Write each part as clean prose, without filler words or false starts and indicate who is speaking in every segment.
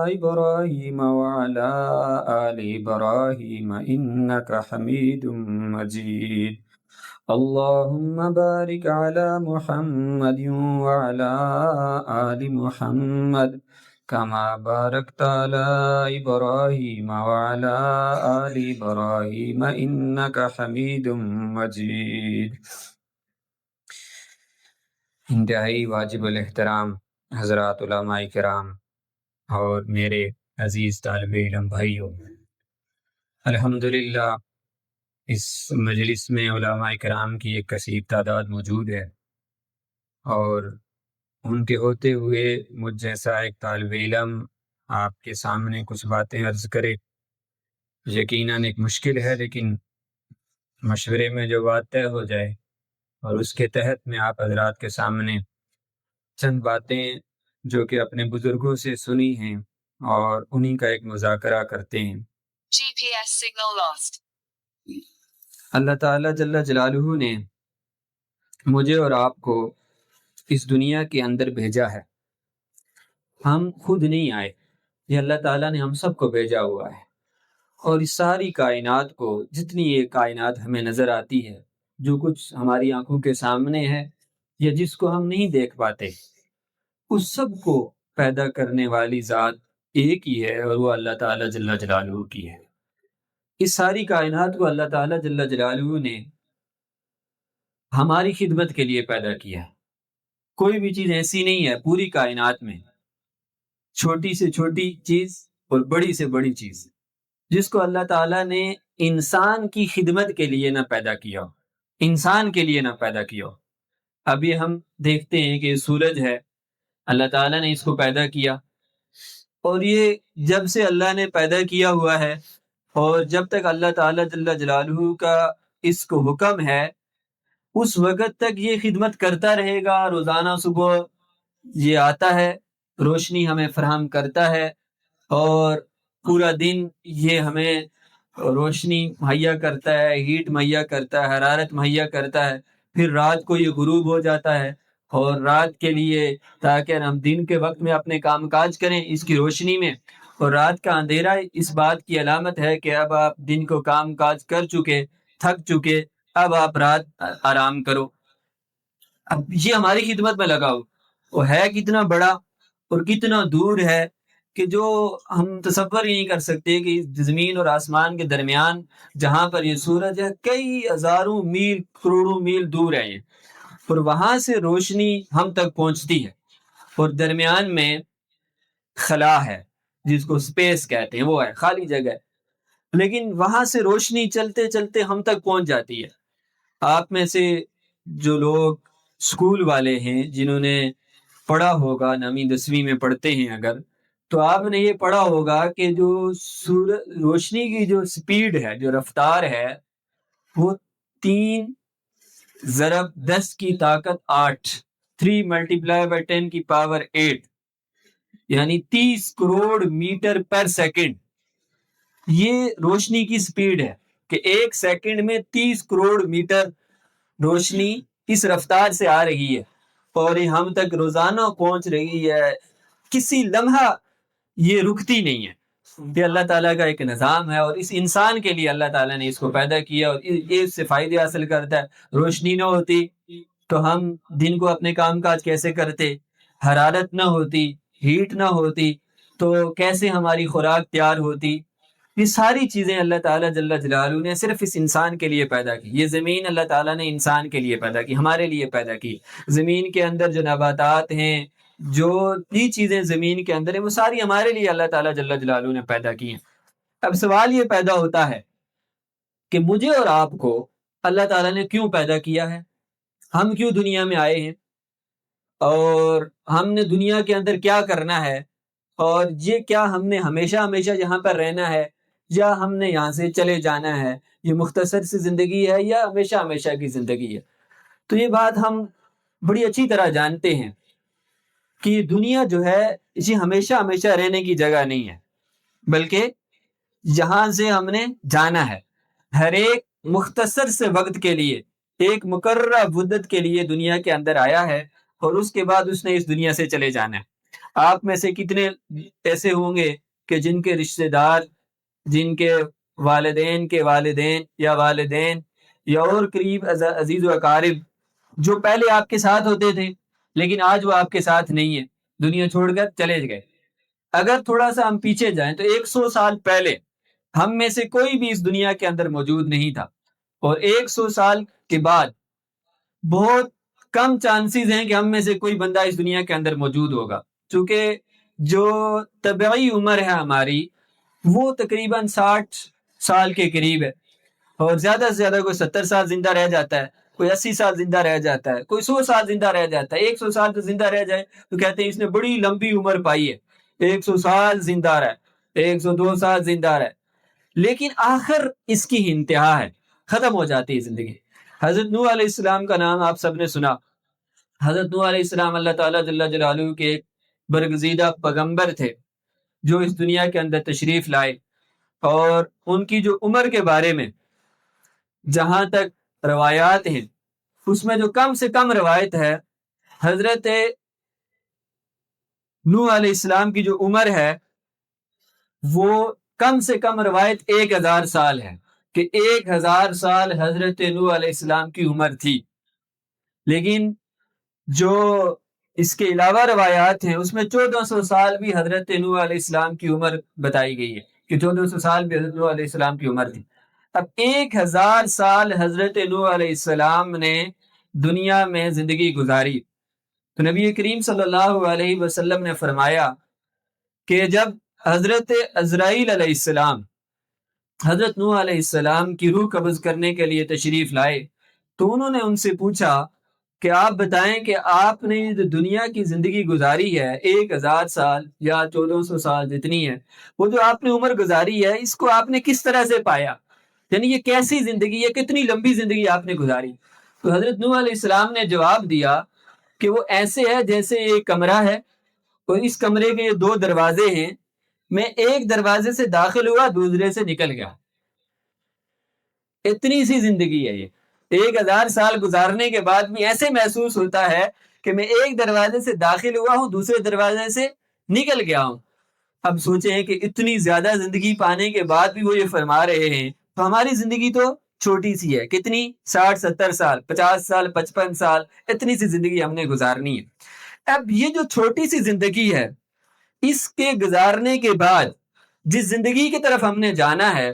Speaker 1: إبراهيم وعلى آل إبراهيم إنك حميد مجيد. اللهم بارك على محمد وعلى آل محمد كما باركت على إبراهيم وعلى آل إبراهيم إنك حميد مجيد. انتہائی واجب الاحترام حضرات علماء کرام اور میرے عزیز طالب علم بھائیوں، الحمدللہ اس مجلس میں علماء کرام کی ایک کثیر تعداد موجود ہے، اور ان کے ہوتے ہوئے مجھ جیسا ایک طالب علم آپ کے سامنے کچھ باتیں عرض کرے، یقیناً ایک مشکل ہے، لیکن مشورے میں جو بات طے ہو جائے اور اس کے تحت میں آپ حضرات کے سامنے چند باتیں جو کہ اپنے بزرگوں سے سنی ہیں اور انہی کا ایک مذاکرہ کرتے ہیں۔ GPS signal lost۔ اللہ تعالیٰ جل جلالہ نے مجھے اور آپ کو اس دنیا کے اندر بھیجا ہے، ہم خود نہیں آئے، یہ اللہ تعالیٰ نے ہم سب کو بھیجا ہوا ہے، اور اس ساری کائنات کو، جتنی یہ کائنات ہمیں نظر آتی ہے، جو کچھ ہماری آنکھوں کے سامنے ہے یا جس کو ہم نہیں دیکھ پاتے، اس سب کو پیدا کرنے والی ذات ایک ہی ہے، اور وہ اللہ تعالیٰ جل جلالہ کی ہے۔ اس ساری کائنات کو اللہ تعالیٰ جل جلالہ نے ہماری خدمت کے لیے پیدا کیا۔ کوئی بھی چیز ایسی نہیں ہے پوری کائنات میں، چھوٹی سے چھوٹی چیز اور بڑی سے بڑی چیز، جس کو اللہ تعالیٰ نے انسان کی خدمت کے لیے نہ پیدا کیا ہو، انسان کے لیے نہ پیدا کیا ہو۔ ابھی ہم دیکھتے ہیں کہ سورج ہے، اللہ تعالیٰ نے اس کو پیدا کیا، اور یہ جب سے اللہ نے پیدا کیا ہوا ہے، اور جب تک اللہ تعالیٰ جل جلالہ کا اس کو حکم ہے، اس وقت تک یہ خدمت کرتا رہے گا۔ روزانہ صبح یہ آتا ہے، روشنی ہمیں فراہم کرتا ہے، اور پورا دن یہ ہمیں روشنی مہیا کرتا ہے، ہیٹ مہیا کرتا ہے، حرارت مہیا کرتا ہے۔ پھر رات کو یہ غروب ہو جاتا ہے، اور رات کے لیے تاکہ ہم دن کے وقت میں اپنے کام کاج کریں اس کی روشنی میں، اور رات کا اندھیرا اس بات کی علامت ہے کہ اب آپ دن کو کام کاج کر چکے، تھک چکے، اب آپ رات آرام کرو۔ اب یہ ہماری خدمت میں لگا ہو، وہ ہے کتنا بڑا اور کتنا دور ہے کہ جو ہم تصور ہی نہیں کر سکتے کہ زمین اور آسمان کے درمیان جہاں پر یہ سورج ہے، کئی ہزاروں میل، کروڑوں میل دور ہے یہ، اور وہاں سے روشنی ہم تک پہنچتی ہے، اور درمیان میں خلا ہے جس کو سپیس کہتے ہیں، وہ ہے خالی جگہ، لیکن وہاں سے روشنی چلتے چلتے ہم تک پہنچ جاتی ہے۔ آپ میں سے جو لوگ اسکول والے ہیں، جنہوں نے پڑھا ہوگا، 9ویں 10ویں میں پڑھتے ہیں اگر، تو آپ نے یہ پڑھا ہوگا کہ جو روشنی کی جو سپیڈ ہے، جو رفتار ہے، وہ 3×10⁸ 3×10⁸ یعنی 30 کروڑ میٹر پر سیکنڈ، یہ روشنی کی سپیڈ ہے کہ ایک سیکنڈ میں 30 کروڑ میٹر روشنی اس رفتار سے آ رہی ہے، اور یہ ہم تک روزانہ پہنچ رہی ہے، کسی لمحہ یہ رکتی نہیں ہے۔ یہ اللہ تعالیٰ کا ایک نظام ہے، اور اس انسان کے لیے اللہ تعالیٰ نے اس کو پیدا کیا، اور یہ اس سے فائدے حاصل کرتا ہے۔ روشنی نہ ہوتی تو ہم دن کو اپنے کام کاج کیسے کرتے، حرارت نہ ہوتی، ہیٹ نہ ہوتی تو کیسے ہماری خوراک تیار ہوتی۔ یہ ساری چیزیں اللہ تعالیٰ جل جلالہ نے صرف اس انسان کے لیے پیدا کی۔ یہ زمین اللہ تعالیٰ نے انسان کے لیے پیدا کی، ہمارے لیے پیدا کی۔ زمین کے اندر جو نباتات ہیں، جو بھی چیزیں زمین کے اندر ہیں، وہ ساری ہمارے لیے اللہ تعالیٰ جل جلالہ نے پیدا کی ہیں۔ اب سوال یہ پیدا ہوتا ہے کہ مجھے اور آپ کو اللہ تعالیٰ نے کیوں پیدا کیا ہے، ہم کیوں دنیا میں آئے ہیں، اور ہم نے دنیا کے اندر کیا کرنا ہے، اور یہ کیا ہم نے ہمیشہ ہمیشہ یہاں پر رہنا ہے، یا ہم نے یہاں سے چلے جانا ہے، یہ مختصر سی زندگی ہے یا ہمیشہ ہمیشہ کی زندگی ہے۔ تو یہ بات ہم بڑی اچھی طرح جانتے ہیں کہ دنیا جو ہے یہ ہمیشہ ہمیشہ رہنے کی جگہ نہیں ہے، بلکہ یہاں سے ہم نے جانا ہے۔ ہر ایک مختصر سے وقت کے لیے، ایک مقررہ مدت کے لیے دنیا کے اندر آیا ہے، اور اس کے بعد اس نے اس دنیا سے چلے جانا ہے۔ آپ میں سے کتنے ایسے ہوں گے کہ جن کے رشتہ دار، جن کے والدین کے والدین یا والدین یا اور قریب عزیز و اقارب جو پہلے آپ کے ساتھ ہوتے تھے لیکن آج وہ آپ کے ساتھ نہیں ہے، دنیا چھوڑ کر چلے گئے۔ اگر تھوڑا سا ہم پیچھے جائیں تو 100 سال پہلے ہم میں سے کوئی بھی اس دنیا کے اندر موجود نہیں تھا، اور 100 سال کے بعد بہت کم چانسز ہیں کہ ہم میں سے کوئی بندہ اس دنیا کے اندر موجود ہوگا، چونکہ جو طبعی عمر ہے ہماری وہ تقریباً 60 سال کے قریب ہے، اور زیادہ سے زیادہ کوئی 70 سال زندہ رہ جاتا ہے، کوئی 80 سال زندہ رہ جاتا ہے، کوئی 100 سال زندہ رہ جاتا ہے۔ 100 سال تو زندہ رہ جائے تو کہتے ہیں اس نے بڑی لمبی عمر پائی ہے، 100 سال زندہ رہے، 102 سال زندہ رہے، لیکن آخر اس کی انتہا ہے، ختم ہو جاتی ہے زندگی۔ حضرت نوح علیہ السلام کا نام آپ سب نے سنا۔ حضرت نوح علیہ السلام اللہ تعالیٰ جل جلالہ کے ایک برگزیدہ پیغمبر تھے جو اس دنیا کے اندر تشریف لائے، اور ان کی جو عمر کے بارے میں جہاں تک روایات ہیں اس میں جو کم سے کم روایت ہے، حضرت نوح علیہ السلام کی جو عمر ہے وہ کم سے کم روایت 1000 سال ہے، کہ 1000 سال حضرت نوح علیہ السلام کی عمر تھی۔ لیکن جو اس کے علاوہ روایات ہیں اس میں 1400 سال بھی حضرت نوح علیہ السلام کی عمر بتائی گئی ہے، کہ 1400 سال بھی حضرت نوح علیہ السلام کی عمر تھی۔ اب 1000 سال حضرت نوح علیہ السلام نے دنیا میں زندگی گزاری، تو نبی کریم صلی اللہ علیہ وسلم نے فرمایا کہ جب حضرت عزرائیل علیہ السلام حضرت نوح علیہ السلام کی روح قبض کرنے کے لیے تشریف لائے تو انہوں نے ان سے پوچھا کہ آپ بتائیں کہ آپ نے جو دنیا کی زندگی گزاری ہے 1000 سال یا 1400 سال جتنی ہے، وہ جو آپ نے عمر گزاری ہے اس کو آپ نے کس طرح سے پایا، یعنی یہ کیسی زندگی ہے، کتنی لمبی زندگی آپ نے گزاری؟ تو حضرت نوح علیہ السلام نے جواب دیا کہ وہ ایسے ہے جیسے ایک کمرہ ہے اور اس کمرے کے 2 دروازے ہیں، میں ایک دروازے سے داخل ہوا دوسرے سے نکل گیا، اتنی سی زندگی ہے یہ۔ 1000 سال گزارنے کے بعد بھی ایسے محسوس ہوتا ہے کہ میں ایک دروازے سے داخل ہوا ہوں دوسرے دروازے سے نکل گیا ہوں۔ اب سوچیں کہ اتنی زیادہ زندگی پانے کے بعد بھی وہ یہ فرما رہے ہیں، تو ہماری زندگی تو چھوٹی سی ہے، کتنی 60 70 سال 50 سال 55 سال اتنی سی زندگی ہم نے گزارنی ہے۔ اب یہ جو چھوٹی سی زندگی ہے اس کے گزارنے کے بعد جس زندگی کی طرف ہم نے جانا ہے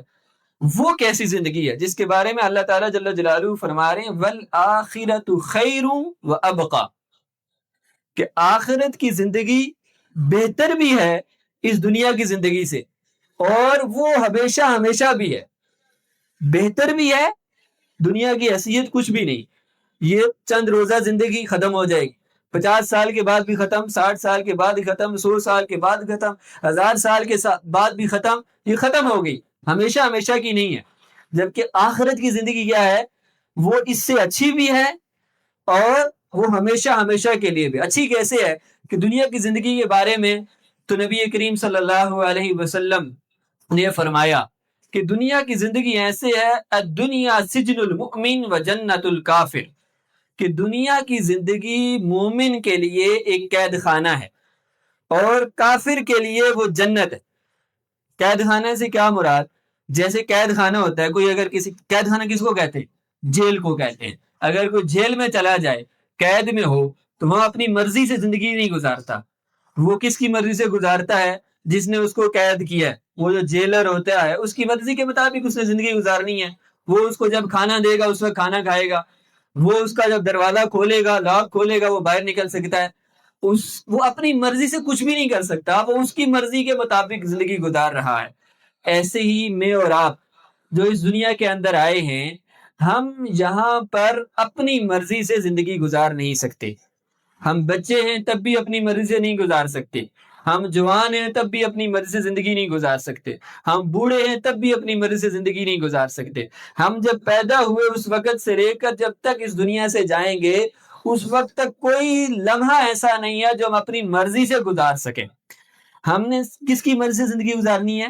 Speaker 1: وہ کیسی زندگی ہے، جس کے بارے میں اللہ تعالیٰ جل جلالہ فرما رہے ہیں وَالْآخِرَةُ خَيْرٌ وَأَبْقَى، کہ آخرت کی زندگی بہتر بھی ہے اس دنیا کی زندگی سے، اور وہ ہمیشہ ہمیشہ بھی ہے، بہتر بھی ہے، دنیا کی حیثیت کچھ بھی نہیں، یہ چند روزہ زندگی ختم ہو جائے گی، 50 سال کے بعد بھی ختم، 60 سال کے بعد بھی ختم، 100 سال کے بعد ختم، 1000 سال کے بعد بھی ختم، یہ ختم ہو گئی، ہمیشہ ہمیشہ کی نہیں ہے۔ جبکہ آخرت کی زندگی کیا ہے، وہ اس سے اچھی بھی ہے اور وہ ہمیشہ ہمیشہ کے لیے بھی اچھی۔ کیسے ہے کہ دنیا کی زندگی کے بارے میں تو نبی کریم صلی اللہ علیہ وسلم نے فرمایا کہ دنیا کی زندگی ایسے ہے الدنیا سجن المؤمن و جنت الکافر، کہ دنیا کی زندگی مومن کے لیے ایک قید خانہ ہے اور کافر کے لیے وہ جنت ہے۔ قید خانے سے کیا مراد؟ جیسے قید خانہ ہوتا ہے، کوئی اگر کسی قید خانہ کس کو کہتے ہیں؟ جیل کو کہتے ہیں۔ اگر کوئی جیل میں چلا جائے قید میں ہو تو وہ اپنی مرضی سے زندگی نہیں گزارتا، وہ کس کی مرضی سے گزارتا ہے؟ جس نے اس کو قید کیا ہے، وہ جو جیلر ہوتا ہے اس کی مرضی کے مطابق اس نے زندگی گزارنی ہے۔ وہ اس کو جب کھانا دے گا اس وقت کھانا کھائے گا، وہ اس کا جب دروازہ کھولے گا لاک کھولے گا وہ باہر نکل سکتا ہے، وہ اپنی مرضی سے کچھ بھی نہیں کر سکتا، وہ اس کی مرضی کے مطابق زندگی گزار رہا ہے۔ ایسے ہی میں اور آپ جو اس دنیا کے اندر آئے ہیں، ہم یہاں پر اپنی مرضی سے زندگی گزار نہیں سکتے۔ ہم بچے ہیں تب بھی اپنی مرضی سے نہیں گزار سکتے، ہم جوان ہیں تب بھی اپنی مرضی سے زندگی نہیں گزار سکتے، ہم بوڑھے ہیں تب بھی اپنی مرضی سے زندگی نہیں گزار سکتے۔ ہم جب پیدا ہوئے اس وقت سے لے کر جب تک اس دنیا سے جائیں گے اس وقت تک کوئی لمحہ ایسا نہیں ہے جو ہم اپنی مرضی سے گزار سکیں۔ ہم نے کس کی مرضی سے زندگی گزارنی ہے؟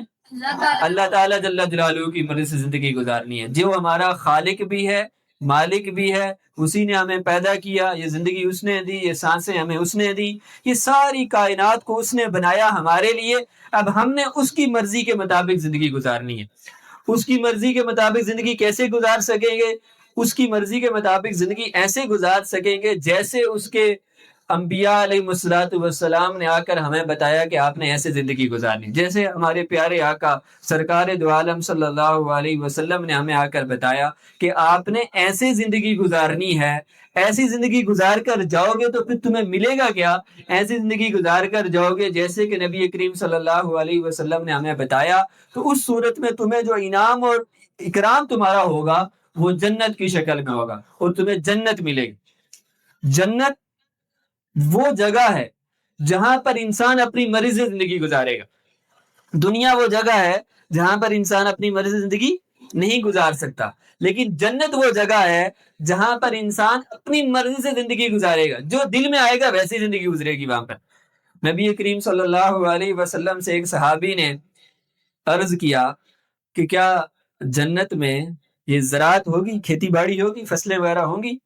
Speaker 1: اللہ تعالیٰ جل جلالہ کی مرضی سے زندگی گزارنی ہے، جو ہمارا خالق بھی ہے مالک بھی ہے، اسی نے ہمیں پیدا کیا، یہ زندگی اس نے دی، یہ سانسیں ہمیں اس نے دی، یہ ساری کائنات کو اس نے بنایا ہمارے لیے۔ اب ہم نے اس کی مرضی کے مطابق زندگی گزارنی ہے۔ اس کی مرضی کے مطابق زندگی کیسے گزار سکیں گے؟ اس کی مرضی کے مطابق زندگی ایسے گزار سکیں گے جیسے اس کے انبیاء علیہ الصلوۃ والسلام نے آ کر ہمیں بتایا کہ آپ نے ایسے زندگی گزارنی، جیسے ہمارے پیارے آقا سرکار دو عالم صلی اللہ علیہ وسلم نے ہمیں آ کر بتایا کہ آپ نے ایسے زندگی گزارنی ہے۔ ایسی زندگی گزار کر جاؤ گے تو پھر تمہیں ملے گا کیا؟ ایسی زندگی گزار کر جاؤ گے جیسے کہ نبی کریم صلی اللہ علیہ وسلم نے ہمیں بتایا، تو اس صورت میں تمہیں جو انعام اور اکرام تمہارا ہوگا وہ جنت کی شکل میں ہوگا، اور تمہیں جنت ملے گی۔ جنت وہ جگہ ہے جہاں پر انسان اپنی مرضی سے زندگی گزارے گا۔ دنیا وہ جگہ ہے جہاں پر انسان اپنی مرضی سے زندگی نہیں گزار سکتا، لیکن جنت وہ جگہ ہے جہاں پر انسان اپنی مرضی سے زندگی گزارے گا، جو دل میں آئے گا ویسی زندگی گزرے گی وہاں پر۔ نبی کریم صلی اللہ علیہ وسلم سے ایک صحابی نے عرض کیا کہ کیا جنت میں یہ زراعت ہوگی، کھیتی باڑی ہوگی، فصلیں وغیرہ ہوں گی؟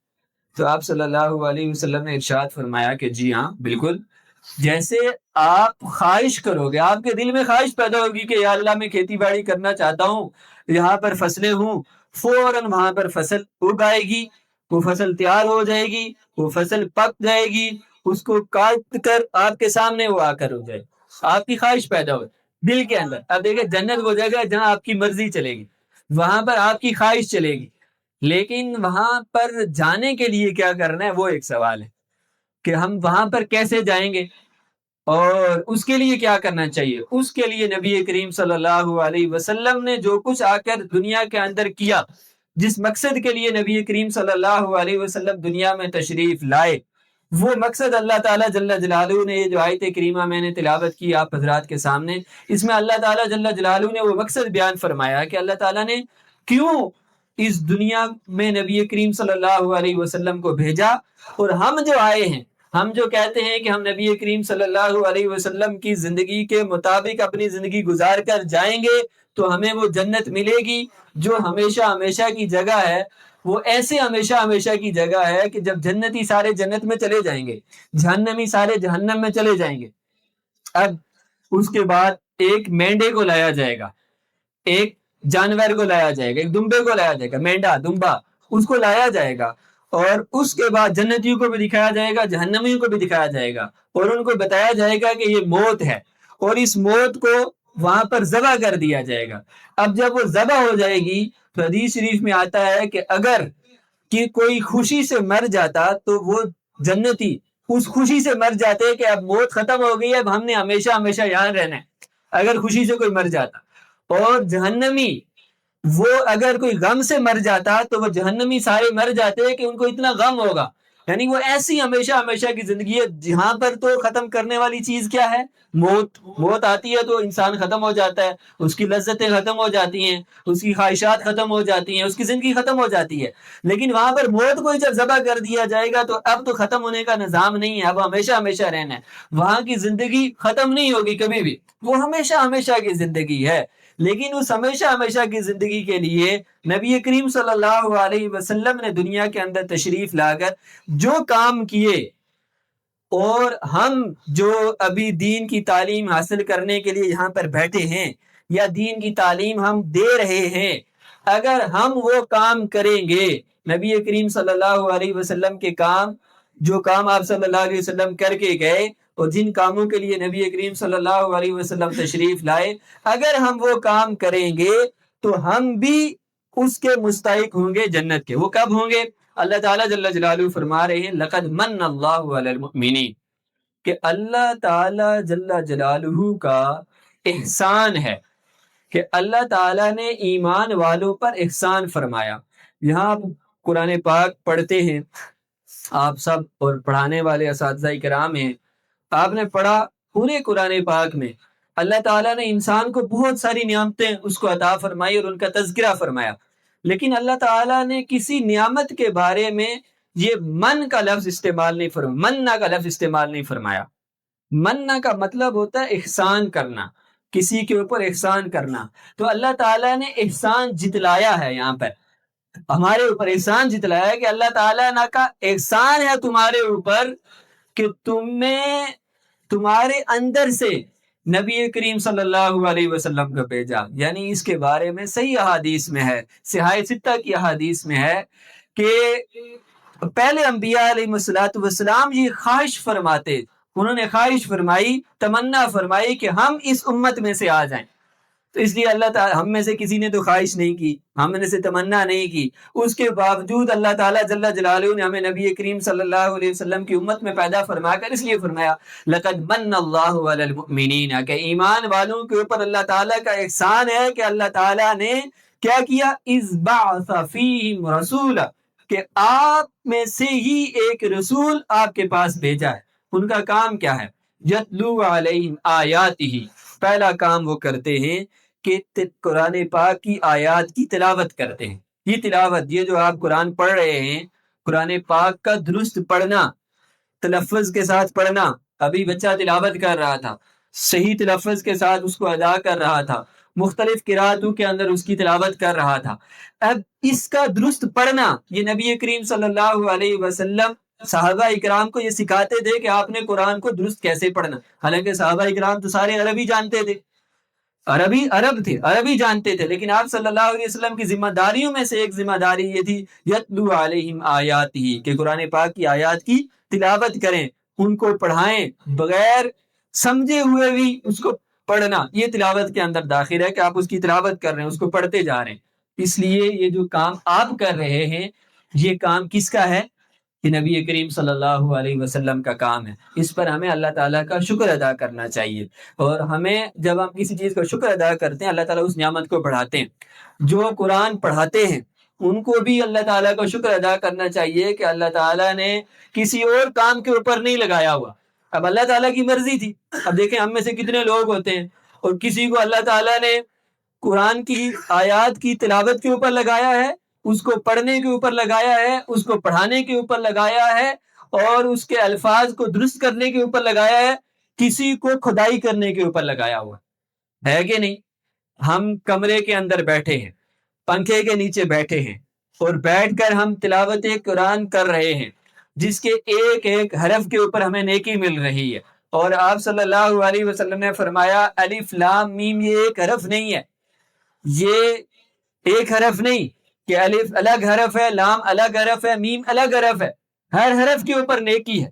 Speaker 1: تو آپ صلی اللہ علیہ وسلم نے ارشاد فرمایا کہ جی ہاں بالکل، جیسے آپ خواہش کرو گے، آپ کے دل میں خواہش پیدا ہوگی کہ یا اللہ میں کھیتی باڑی کرنا چاہتا ہوں، یہاں پر فصلیں ہوں، فوراً وہاں پر فصل اگ آئے گی، وہ فصل تیار ہو جائے گی، وہ فصل پک جائے گی، اس کو کاٹ کر آپ کے سامنے وہ آ کر ہو جائے، آپ کی خواہش پیدا ہو دل کے اندر۔ اب دیکھیں جنت وہ جگہ ہے جہاں آپ کی مرضی چلے گی، وہاں پر آپ کی خواہش چلے گی، لیکن وہاں پر جانے کے لیے کیا کرنا ہے وہ ایک سوال ہے کہ ہم وہاں پر کیسے جائیں گے اور اس کے لیے کیا کرنا چاہیے۔ اس کے لیے نبی کریم صلی اللہ علیہ وسلم نے جو کچھ آ کر دنیا کے اندر کیا، جس مقصد کے لیے نبی کریم صلی اللہ علیہ وسلم دنیا میں تشریف لائے، وہ مقصد اللہ تعالیٰ جل جلالہ نے، یہ جو آیت کریمہ میں نے تلاوت کی آپ حضرات کے سامنے، اس میں اللہ تعالیٰ جل جلالہ نے وہ مقصد بیان فرمایا کہ اللہ تعالیٰ نے کیوں اس دنیا میں نبی کریم صلی اللہ علیہ وسلم کو بھیجا، اور ہم جو آئے ہیں، ہم جو کہتے ہیں کہ ہم نبی کریم صلی اللہ علیہ وسلم کی زندگی کے مطابق اپنی زندگی گزار کر جائیں گے تو ہمیں وہ جنت ملے گی جو ہمیشہ ہمیشہ کی جگہ ہے۔ وہ ایسے ہمیشہ ہمیشہ کی جگہ ہے کہ جب جنتی سارے جنت میں چلے جائیں گے، جہنمی سارے جہنم میں چلے جائیں گے، اب اس کے بعد ایک مینڈے کو لایا جائے گا، ایک جانور کو لایا جائے گا، ایک دمبے کو لایا جائے گا، مینڈا دمبا اس کو لایا جائے گا، اور اس کے بعد جنتیوں کو بھی دکھایا جائے گا، جہنمیوں کو بھی دکھایا جائے گا، اور ان کو بتایا جائے گا کہ یہ موت ہے، اور اس موت کو وہاں پر ذبح کر دیا جائے گا۔ اب جب وہ ذبح ہو جائے گی تو حدیث شریف میں آتا ہے کہ اگر کہ کوئی خوشی سے مر جاتا تو وہ جنتی اس خوشی سے مر جاتے کہ اب موت ختم ہو گئی، اب ہم نے ہمیشہ ہمیشہ یہاں رہنا ہے، اگر خوشی سے کوئی مر جاتا۔ اور جہنمی وہ اگر کوئی غم سے مر جاتا تو وہ جہنمی سارے مر جاتے کہ ان کو اتنا غم ہوگا، یعنی وہ ایسی ہمیشہ ہمیشہ کی زندگی ہے جہاں پر تو ختم کرنے والی چیز کیا ہے؟ موت۔ موت آتی ہے تو انسان ختم ہو جاتا ہے، اس کی لذتیں ختم ہو جاتی ہیں، اس کی خواہشات ختم ہو جاتی ہیں، اس کی زندگی ختم ہو جاتی ہے، لیکن وہاں پر موت کو جب ذبح کر دیا جائے گا تو اب تو ختم ہونے کا نظام نہیں ہے، اب ہمیشہ ہمیشہ رہنا ہے، وہاں کی زندگی ختم نہیں ہوگی کبھی بھی، وہ ہمیشہ ہمیشہ کی زندگی ہے۔ لیکن اس ہمیشہ ہمیشہ کی زندگی کے لیے نبی کریم صلی اللہ علیہ وسلم نے دنیا کے اندر تشریف لا کر جو کام کیے، اور ہم جو ابھی دین کی تعلیم حاصل کرنے کے لیے یہاں پر بیٹھے ہیں یا دین کی تعلیم ہم دے رہے ہیں، اگر ہم وہ کام کریں گے، نبی کریم صلی اللہ علیہ وسلم کے کام، جو کام آپ صلی اللہ علیہ وسلم کر کے گئے اور جن کاموں کے لیے نبی کریم صلی اللہ علیہ وسلم تشریف لائے، اگر ہم وہ کام کریں گے تو ہم بھی اس کے مستحق ہوں گے جنت کے۔ وہ کب ہوں گے؟ اللہ تعالیٰ جل جلالہ فرما رہے ہیں لقد من اللہ علی المؤمنین، کہ اللہ تعالیٰ جل جلالہ کا احسان ہے کہ اللہ تعالیٰ نے ایمان والوں پر احسان فرمایا۔ یہاں آپ قرآن پاک پڑھتے ہیں آپ سب، اور پڑھانے والے اساتذہ کرام ہیں، آپ نے پڑھا پورے قرآن پاک میں اللہ تعالیٰ نے انسان کو بہت ساری نعمتیں اس کو عطا فرمائی اور ان کا تذکرہ فرمایا، لیکن اللہ تعالیٰ نے کسی نعمت کے بارے میں یہ من کا لفظ استعمال نہیں فرمایا، مننا کا لفظ استعمال نہیں فرمایا۔ مننا کا مطلب ہوتا ہے احسان کرنا، کسی کے اوپر احسان کرنا، تو اللہ تعالیٰ نے احسان جتلایا ہے یہاں پر ہمارے اوپر احسان جتلایا کہ اللہ تعالیٰ کا احسان ہے تمہارے اوپر کہ تمہیں تمہارے اندر سے نبی کریم صلی اللہ علیہ وسلم کو بھیجا. یعنی اس کے بارے میں صحیح احادیث میں ہے, صحاح ستہ کی احادیث میں ہے کہ پہلے انبیاء علیہ السلام یہ خواہش فرماتے, انہوں نے خواہش فرمائی, تمنا فرمائی کہ ہم اس امت میں سے آ جائیں. تو اس لیے اللہ تعالیٰ, ہم میں سے کسی نے تو خواہش نہیں کی, ہم نے سے تمنا نہیں کی, اس کے باوجود اللہ تعالیٰ جل جلالہ نے ہمیں نبی کریم صلی اللہ علیہ وسلم کی امت میں پیدا فرما کر اس لیے فرمایا لقد من اللہ علی المؤمنین, کہ ایمان والوں کے اوپر اللہ تعالیٰ کا احسان ہے کہ اللہ تعالیٰ نے کیا کیا, اذ بعث فیہم رسولا, کہ آپ میں سے ہی ایک رسول آپ کے پاس بھیجا ہے. ان کا کام کیا ہے, یتلو علیہم آیاتہ, پہلا کام وہ کرتے ہیں کہ قرآن پاک کی آیات کی تلاوت کرتے ہیں. یہ تلاوت, یہ جو آپ قرآن پڑھ رہے ہیں, قرآن پاک کا درست پڑھنا, تلفظ کے ساتھ پڑھنا. ابھی بچہ تلاوت کر رہا تھا, صحیح تلفظ کے ساتھ اس کو ادا کر رہا تھا, مختلف قراتوں کے اندر اس کی تلاوت کر رہا تھا. اب اس کا درست پڑھنا, یہ نبی کریم صلی اللہ علیہ وسلم صحابہ اکرام کو یہ سکھاتے تھے کہ آپ نے قرآن کو درست کیسے پڑھنا. حالانکہ صحابہ اکرام تو سارے عربی جانتے تھے, عرب تھے, عربی جانتے تھے, لیکن آپ صلی اللہ علیہ وسلم کی ذمہ داریوں میں سے ایک ذمہ داری یہ تھی یتلو علیہم آیات ہی, کہ قرآن پاک کی آیات کی تلاوت کریں, ان کو پڑھائیں, بغیر سمجھے ہوئے بھی اس کو پڑھنا. یہ تلاوت کے اندر داخل ہے کہ آپ اس کی تلاوت کر رہے ہیں, اس کو پڑھتے جا رہے ہیں. اس لیے یہ جو کام آپ کر رہے ہیں, یہ کام کس کا ہے, کہ نبی کریم صلی اللہ علیہ وسلم کا کام ہے. اس پر ہمیں اللہ تعالیٰ کا شکر ادا کرنا چاہیے, اور ہمیں جب ہم کسی چیز کا شکر ادا کرتے ہیں اللہ تعالیٰ اس نعمت کو بڑھاتے ہیں. جو قرآن پڑھاتے ہیں ان کو بھی اللہ تعالیٰ کا شکر ادا کرنا چاہیے کہ اللہ تعالیٰ نے کسی اور کام کے اوپر نہیں لگایا ہوا. اب اللہ تعالیٰ کی مرضی تھی. اب دیکھیں ہم میں سے کتنے لوگ ہوتے ہیں اور کسی کو اللہ تعالیٰ نے قرآن کی آیات کی تلاوت کے اوپر لگایا ہے, اس کو پڑھنے کے اوپر لگایا ہے, اس کو پڑھانے کے اوپر لگایا ہے, اور اس کے الفاظ کو درست کرنے کے اوپر لگایا ہے. کسی کو کھدائی کرنے کے اوپر لگایا ہوا ہے کہ نہیں. ہم کمرے کے اندر بیٹھے ہیں, پنکھے کے نیچے بیٹھے ہیں, اور بیٹھ کر ہم تلاوت قرآن کر رہے ہیں, جس کے ایک ایک حرف کے اوپر ہمیں نیکی مل رہی ہے. اور آپ صلی اللہ علیہ وسلم نے فرمایا الف لام میم, یہ ایک حرف نہیں ہے, یہ ایک حرف نہیں کہ الف الگ حرف ہے, لام الگ حرف ہے, میم الگ حرف ہے, ہر حرف کے اوپر نیکی ہے.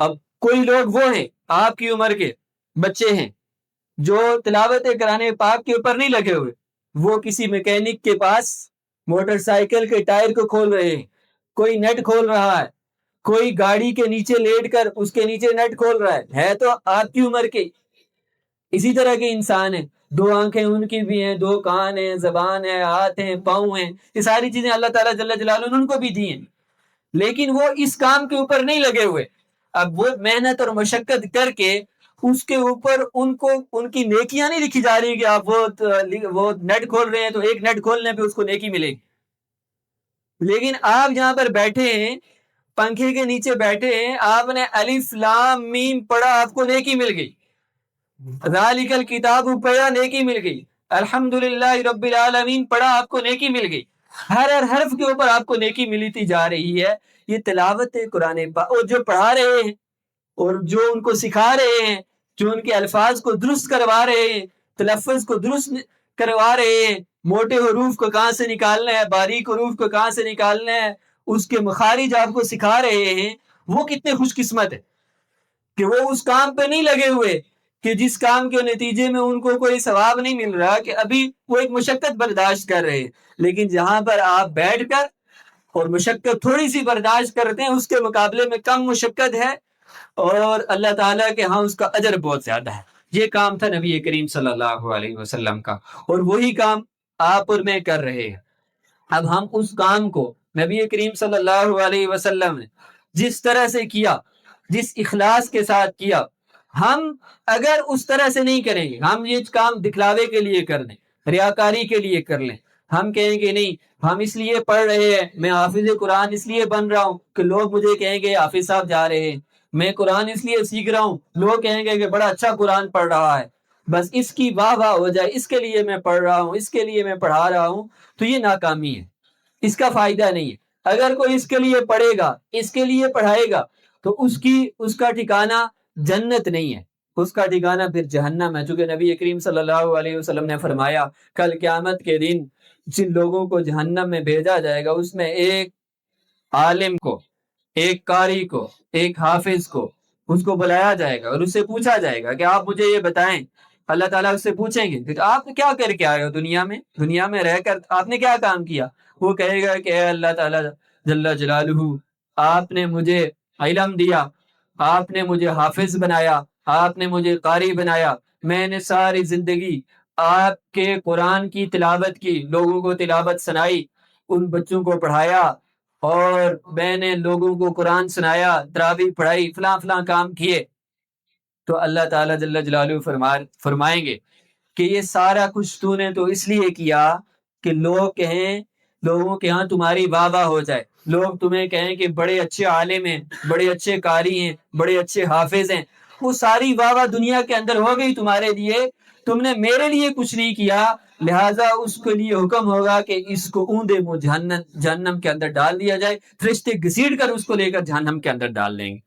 Speaker 1: اب کوئی لوگ وہ ہیں آپ کی عمر کے بچے ہیں جو تلاوت قرآن پاک کے اوپر نہیں لگے ہوئے, وہ کسی میکینک کے پاس موٹر سائیکل کے ٹائر کو کھول رہے ہیں, کوئی نٹ کھول رہا ہے, کوئی گاڑی کے نیچے لیٹ کر اس کے نیچے نٹ کھول رہا ہے تو آپ کی عمر کے. اسی طرح کے انسان ہیں, دو آنکھیں ان کی بھی ہیں, دو کان ہیں, زبان ہے, ہاتھ ہیں, پاؤں ہیں, یہ ساری چیزیں اللہ تعالیٰ جل جلالہ نے ان کو بھی دی ہیں, لیکن وہ اس کام کے اوپر نہیں لگے ہوئے. اب وہ محنت اور مشقت کر کے اس کے اوپر ان کی نیکیاں نہیں لکھی جا رہی کہ آپ وہ نیٹ کھول رہے ہیں تو ایک نیٹ کھولنے پہ اس کو نیکی ملے گی. لیکن آپ جہاں پر بیٹھے ہیں, پنکھے کے نیچے بیٹھے ہیں, آپ نے الف لام میم پڑھا, آپ کو نیکی مل گئی. ذالک الکتاب پڑھا, نیکی مل گئی. الحمدللہ رب العالمین پڑھا, آپ کو نیکی مل گئی. ہر حرف کے اوپر آپ کو نیکی ملتی جا رہی ہے. یہ تلاوت قرآن پاک, اور جو پڑھا رہے ہیں اور جو ان کو سکھا رہے ہیں, جو ان کے الفاظ کو درست کروا رہے ہیں, تلفظ کو درست کروا رہے ہیں, موٹے حروف کو کہاں سے نکالنا ہے, باریک حروف کو کہاں سے نکالنا ہے, اس کے مخارج آپ کو سکھا رہے ہیں, وہ کتنے خوش قسمت ہے کہ وہ اس کام پہ نہیں لگے ہوئے کہ جس کام کے نتیجے میں ان کو کوئی ثواب نہیں مل رہا, کہ ابھی وہ ایک مشقت برداشت کر رہے ہیں. لیکن جہاں پر آپ بیٹھ کر اور مشقت تھوڑی سی برداشت کرتے ہیں, اس کے مقابلے میں کم مشقت ہے اور اللہ تعالیٰ کے ہاں اس کا اجر بہت زیادہ ہے. یہ کام تھا نبی کریم صلی اللہ علیہ وسلم کا, اور وہی کام آپ اور میں کر رہے ہیں. اب ہم اس کام کو نبی کریم صلی اللہ علیہ وسلم نے جس طرح سے کیا, جس اخلاص کے ساتھ کیا, ہم اگر اس طرح سے نہیں کریں گے, ہم یہ کام دکھلاوے کے لیے کر لیں, ریاکاری کے لیے کر لیں, ہم کہیں گے نہیں ہم اس لیے پڑھ رہے ہیں, میں حافظ قرآن اس لیے بن رہا ہوں کہ لوگ مجھے کہیں گے حافظ صاحب جا رہے ہیں, میں قرآن اس لیے سیکھ رہا ہوں, لوگ کہیں گے کہ بڑا اچھا قرآن پڑھ رہا ہے, بس اس کی واہ واہ ہو جائے، اس کے لیے میں پڑھ رہا ہوں، اس کے لیے میں پڑھا رہا ہوں، تو یہ ناکامی ہے، اس کا فائدہ نہیں ہے۔ اگر کوئی اس کے لیے پڑھے گا، اس کے لیے پڑھائے گا، تو اس کا ٹھکانہ جنت نہیں ہے، اس کا ٹھکانہ پھر جہنم ہے۔ چونکہ نبی کریم صلی اللہ علیہ وسلم نے فرمایا کل قیامت کے دن جن لوگوں کو جہنم میں بھیجا جائے گا، اس میں ایک عالم کو، ایک قاری کو، ایک حافظ کو، اس کو بلایا جائے گا اور اس سے پوچھا جائے گا کہ آپ مجھے یہ بتائیں۔ اللہ تعالیٰ اس سے پوچھیں گے کہ آپ کیا کر کے آئے ہو دنیا میں رہ کر آپ نے کیا کام کیا؟ وہ کہے گا کہ اے اللہ تعالیٰ جل جلالہ، آپ نے مجھے علم دیا، آپ نے مجھے حافظ بنایا، آپ نے مجھے قاری بنایا، میں نے ساری زندگی آپ کے قرآن کی تلاوت کی، لوگوں کو تلاوت سنائی، ان بچوں کو پڑھایا، اور میں نے لوگوں کو قرآن سنایا، تراویح پڑھائی، فلاں فلاں کام کیے۔ تو اللہ تعالیٰ جل جلالہ فرمائیں گے کہ یہ سارا کچھ تو نے تو اس لیے کیا کہ لوگوں کے ہاں تمہاری واہ واہ ہو جائے، لوگ تمہیں کہیں کہ بڑے اچھے عالم ہیں، بڑے اچھے قاری ہیں، بڑے اچھے حافظ ہیں۔ وہ ساری واہ واہ دنیا کے اندر ہو گئی تمہارے لیے، تم نے میرے لیے کچھ نہیں کیا، لہٰذا اس کے لیے حکم ہوگا کہ اس کو اوندا منہ جہنم کے اندر ڈال دیا جائے، فرشتے گھسیٹ کر اس کو لے کر جہنم کے اندر ڈال دیں گے۔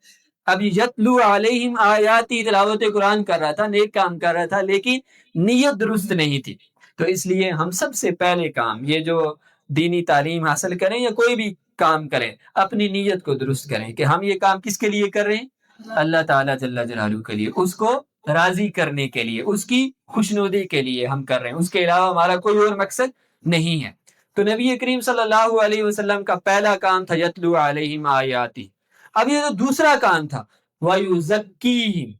Speaker 1: اب یتلو علیہم آیاتی، تلاوت قرآن کر رہا تھا، نیک کام کر رہا تھا، لیکن نیت درست نہیں تھی۔ تو اس لیے ہم سب سے پہلے کام، یہ جو دینی تعلیم حاصل کریں یا کوئی بھی کام کریں، اپنی نیت کو درست کریں کہ ہم یہ کام کس کے لیے کر رہے ہیں؟ اللہ تعالیٰ جل جلالہ کے لیے، اس کو راضی کرنے کے لیے، اس کی خوشنودی کے لیے ہم کر رہے ہیں، اس کے علاوہ ہمارا کوئی اور مقصد نہیں ہے۔ تو نبی کریم صلی اللہ علیہ وسلم کا پہلا کام تھا یتلو علیہم آیاتی۔ اب یہ جو دوسرا کام تھا وَيُزَكِّيهِمْ،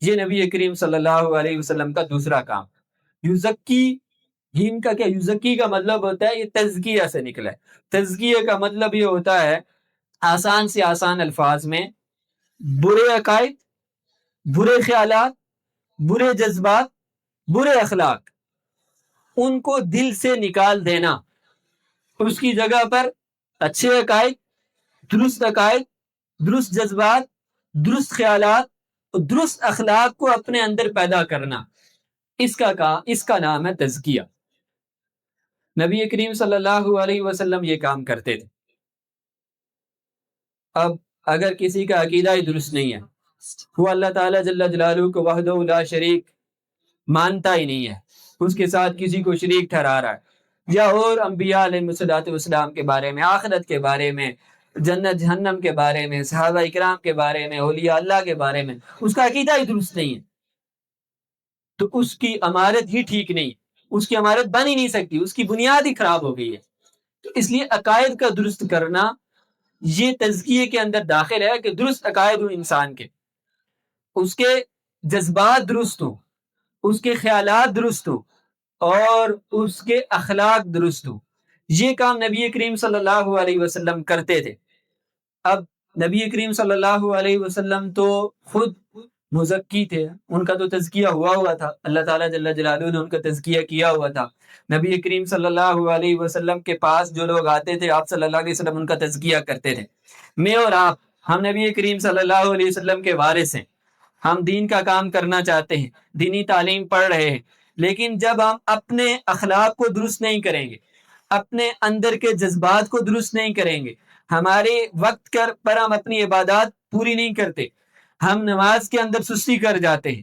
Speaker 1: یہ نبی کریم صلی اللہ علیہ وسلم کا دوسرا کام۔ یزکی کا کیا، یزکی کا مطلب ہوتا ہے، یہ تزکیہ سے نکلا ہے۔ تزکیہ کا مطلب یہ ہوتا ہے آسان سے آسان الفاظ میں برے عقائد، برے خیالات، برے جذبات، برے اخلاق، ان کو دل سے نکال دینا، اس کی جگہ پر اچھے عقائد، درست جذبات، درست خیالات اور درست اخلاق کو اپنے اندر پیدا کرنا، اس کا نام ہے تزکیہ۔ نبی کریم صلی اللہ علیہ وسلم یہ کام کرتے تھے۔ اب اگر کسی کا عقیدہ ہی درست نہیں ہے، وہ اللہ تعالیٰ جل جلالہ کو وحدہ لا شریک مانتا ہی نہیں ہے، اس کے ساتھ کسی کو شریک ٹھہرا رہا ہے، یا اور انبیاء علیہ الصلوۃ والسلام کے بارے میں، آخرت کے بارے میں، جنت جہنم کے بارے میں، صحابہ اکرام کے بارے میں، اولیاء اللہ کے بارے میں اس کا عقیدہ ہی درست نہیں ہے، تو اس کی امارت ہی ٹھیک نہیں، اس کی امارت بن ہی نہیں سکتی، اس کی بنیاد ہی خراب ہو گئی ہے۔ تو اس لیے عقائد کا درست کرنا یہ تزکیے کے اندر داخل ہے کہ درست عقائد ہوں انسان کے، اس کے جذبات درست ہوں، اس کے خیالات درست ہوں، اور اس کے اخلاق درست ہوں۔ یہ کام نبی کریم صلی اللہ علیہ وسلم کرتے تھے۔ اب نبی کریم صلی اللہ علیہ وسلم تو خود مزکی تھے، ان کا تو تزکیہ ہوا تھا، اللہ تعالیٰ جل جلالہ نے ان کا تزکیہ کیا ہوا تھا۔ نبی کریم صلی اللہ علیہ وسلم کے پاس جو لوگ آتے تھے، آپ صلی اللہ علیہ وسلم ان کا تزکیہ کرتے تھے۔ میں اور آپ، ہم نبی کریم صلی اللہ علیہ وسلم کے وارث ہیں، ہم دین کا کام کرنا چاہتے ہیں، دینی تعلیم پڑھ رہے ہیں، لیکن جب ہم اپنے اخلاق کو درست نہیں کریں گے، اپنے اندر کے جذبات کو درست نہیں کریں گے، ہمارے وقت پر ہم اپنی عبادات پوری نہیں کرتے، ہم نماز کے اندر سستی کر جاتے ہیں،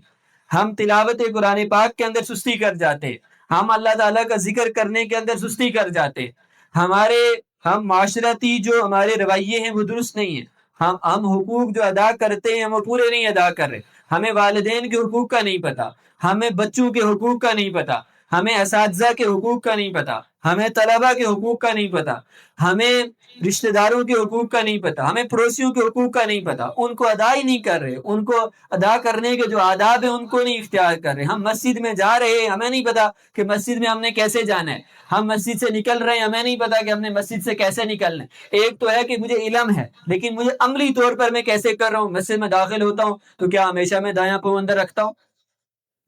Speaker 1: ہم تلاوت قرآن پاک کے اندر سستی کر جاتے ہیں، ہم اللہ تعالیٰ کا ذکر کرنے کے اندر سستی کر جاتے ہیں، ہم معاشرتی جو ہمارے رویے ہیں وہ درست نہیں ہیں، ہم حقوق جو ادا کرتے ہیں وہ پورے نہیں ادا کر رہے، ہمیں والدین کے حقوق کا نہیں پتا، ہمیں بچوں کے حقوق کا نہیں پتا، ہمیں اساتذہ کے حقوق کا نہیں پتا، ہمیں طلبہ کے حقوق کا نہیں پتا، ہمیں رشتہ داروں کے حقوق کا نہیں پتا، ہمیں پڑوسیوں کے حقوق کا نہیں پتا، ان کو ادا ہی نہیں کر رہے، ان کو ادا کرنے کے جو آداب ہیں ان کو نہیں اختیار کر رہے۔ ہم مسجد میں جا رہے ہیں، ہمیں نہیں پتا کہ مسجد میں ہم نے کیسے جانا ہے، ہم مسجد سے نکل رہے ہیں، ہمیں نہیں پتا کہ ہم نے مسجد سے کیسے نکلنا ہے۔ ایک تو ہے کہ مجھے علم ہے، لیکن مجھے عملی طور پر میں کیسے کر رہا ہوں۔ مسجد میں داخل ہوتا ہوں تو کیا ہمیشہ میں دایاں پاؤں اندر رکھتا ہوں؟